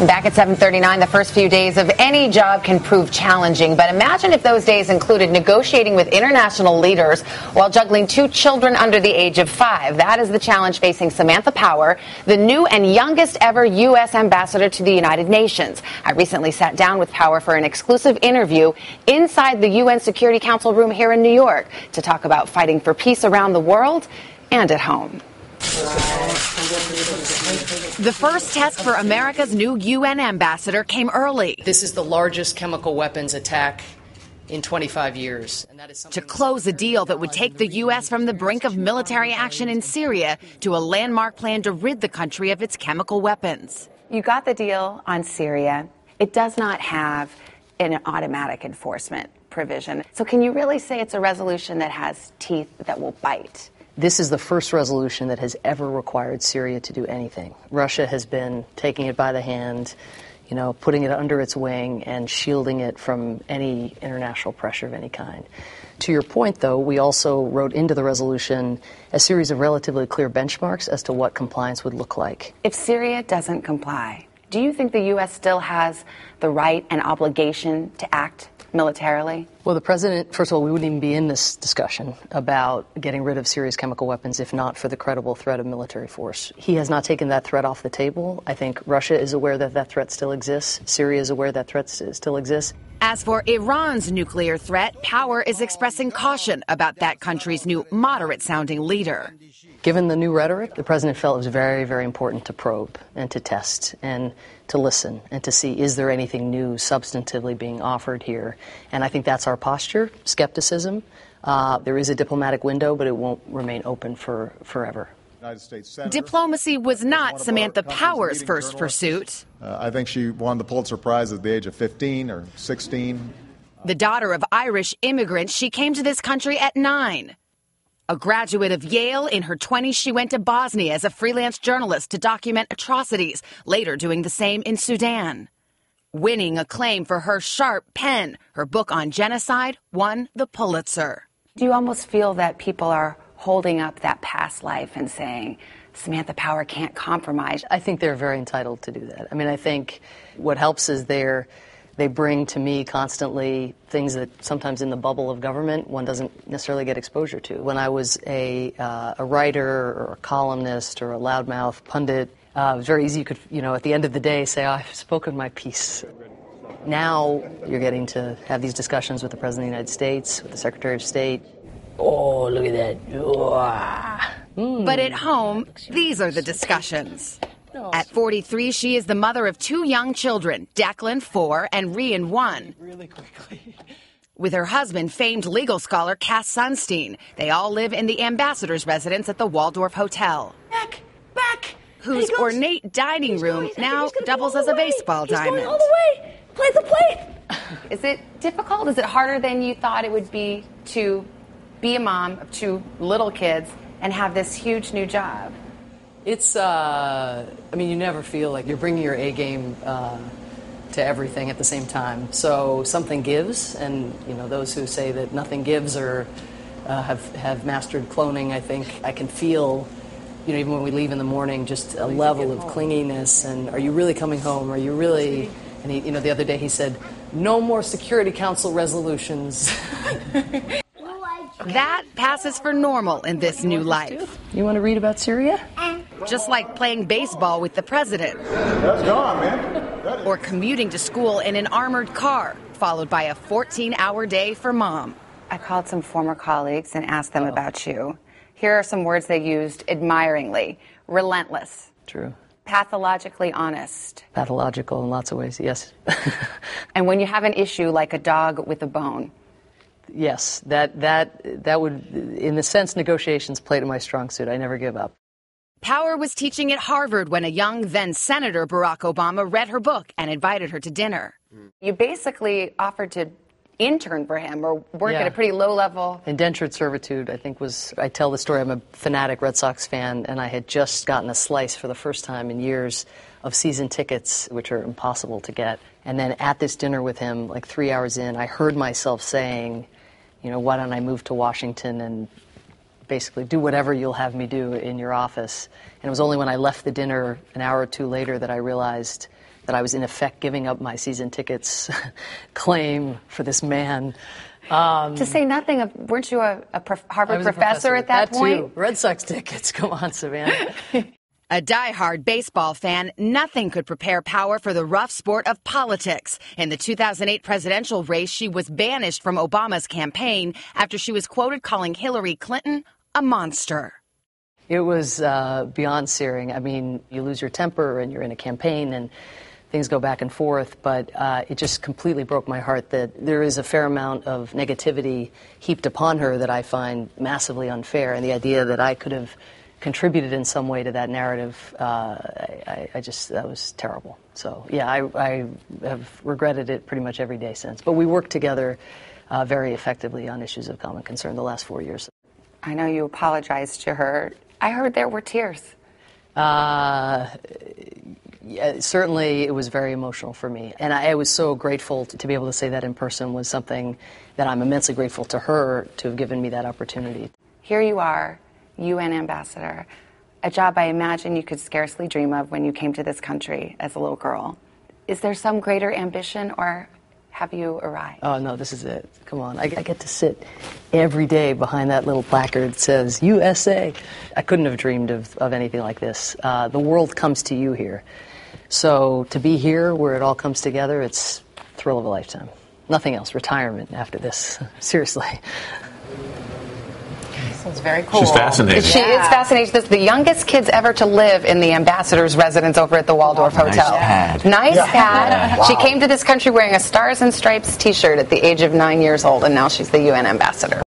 Back at 7:39, the first few days of any job can prove challenging, but imagine if those days included negotiating with international leaders while juggling 2 children under the age of 5. That is the challenge facing Samantha Power, the new and youngest ever U.S. ambassador to the United Nations. I recently sat down with Power for an exclusive interview inside the UN Security Council room here in New York to talk about fighting for peace around the world and at home. The first test for America's new UN ambassador came early. This is the largest chemical weapons attack in 25 years. And that is to close a deal that would take the U.S. from the brink of military action in Syria to a landmark plan to rid the country of its chemical weapons. You got the deal on Syria. It does not have an automatic enforcement provision. So can you really say it's a resolution that has teeth that will bite? This is the first resolution that has ever required Syria to do anything. Russia has been taking it by the hand, putting it under its wing and shielding it from any international pressure of any kind. To your point, though, we also wrote into the resolution a series of relatively clear benchmarks as to what compliance would look like. If Syria doesn't comply, do you think the U.S. still has the right and obligation to act militarily? Well, the president, first of all, we wouldn't even be in this discussion about getting rid of Syria's chemical weapons if not for the credible threat of military force. He has not taken that threat off the table. I think Russia is aware that that threat still exists. Syria is aware that threat still exists. As for Iran's nuclear threat, Power is expressing caution about that country's new moderate-sounding leader. Given the new rhetoric, the president felt it was very, very important to probe and to test and to listen and to see, is there anything new substantively being offered here? And I think that's our posture, skepticism. There is a diplomatic window, but it won't remain open for forever. Diplomacy was not Samantha Power's first pursuit. I think she won the Pulitzer Prize at the age of 15 or 16. The daughter of Irish immigrants, she came to this country at 9. A graduate of Yale, in her 20s, she went to Bosnia as a freelance journalist to document atrocities, later doing the same in Sudan. Winning acclaim for her sharp pen, her book on genocide won the Pulitzer. Do you almost feel that people are holding up that past life and saying, Samantha Power can't compromise? I think they're very entitled to do that. I mean, I think what helps is they bring to me constantly things that sometimes in the bubble of government one doesn't necessarily get exposure to. When I was a writer or a columnist or a loudmouth pundit, it was very easy. You could, at the end of the day say, I've spoken my piece. Now you're getting to have these discussions with the President of the United States, with the Secretary of State. Oh, look at that. But at home, these are the discussions. At 43, she is the mother of 2 young children, Declan, 4, and Rian, 1. Really quickly. With her husband, famed legal scholar Cass Sunstein. They all live in the ambassador's residence at the Waldorf Hotel. Back! Whose ornate dining room now doubles as a baseball diamond. He's going all the way! Play the plate! Is it difficult? Is it harder than you thought it would be to be a mom of 2 little kids and have this huge new job? It's, you never feel like you're bringing your A game to everything at the same time. So something gives, and, those who say that nothing gives or have mastered cloning, I think I can feel, even when we leave in the morning, just a level of clinginess. And are you really coming home? Are you really... And, the other day he said, no more Security Council resolutions. That passes for normal in this new life. You want to read about Syria? Just like playing baseball with the president. That's gone, man. Or commuting to school in an armored car, followed by a 14-hour day for mom. I called some former colleagues and asked them about you. Here are some words they used admiringly. Relentless. True. Pathologically honest. Pathological in lots of ways, yes. And when you have an issue like a dog with a bone. Yes, that would, in a sense, negotiations play to my strong suit. I never give up. Power was teaching at Harvard when a young then-Senator Barack Obama read her book and invited her to dinner. You basically offered to intern for him or work at a pretty low level. Indentured servitude, I think, I tell the story. I'm a fanatic Red Sox fan, and I had just gotten a slice for the first time in years of season tickets, which are impossible to get. And then at this dinner with him, like 3 hours in, I heard myself saying, why don't I move to Washington and basically do whatever you'll have me do in your office. And it was only when I left the dinner an hour or 2 later that I realized that I was in effect giving up my season tickets claim for this man. To say nothing of, weren't you a Harvard professor at that point? Too. Red Sox tickets, come on, Savannah. A diehard baseball fan, nothing could prepare Power for the rough sport of politics. In the 2008 presidential race, she was banished from Obama's campaign after she was quoted calling Hillary Clinton a monster. It was beyond searing. I mean, you lose your temper and you're in a campaign and things go back and forth, but it just completely broke my heart that there is a fair amount of negativity heaped upon her that I find massively unfair, and the idea that I could have contributed in some way to that narrative, that was terrible. So, yeah, I have regretted it pretty much every day since. But we worked together very effectively on issues of common concern the last 4 years. I know you apologized to her. I heard there were tears. Yeah, certainly it was very emotional for me. And I was so grateful to be able to say that in person was something that I'm immensely grateful to her to have given me that opportunity. Here you are, UN ambassador, a job I imagine you could scarcely dream of when you came to this country as a little girl. Is there some greater ambition, or have you arrived? Oh, no, this is it. Come on. I get to sit every day behind that little placard that says USA. I couldn't have dreamed of anything like this. The world comes to you here. So to be here where it all comes together, it's a thrill of a lifetime. Nothing else. Retirement after this. Seriously. Sounds very cool. She's fascinating. She is fascinating. This is the youngest kids ever to live in the ambassador's residence over at the Waldorf Hotel. Nice pad. Wow. She came to this country wearing a Stars and Stripes t-shirt at the age of 9 years old, and now she's the UN ambassador.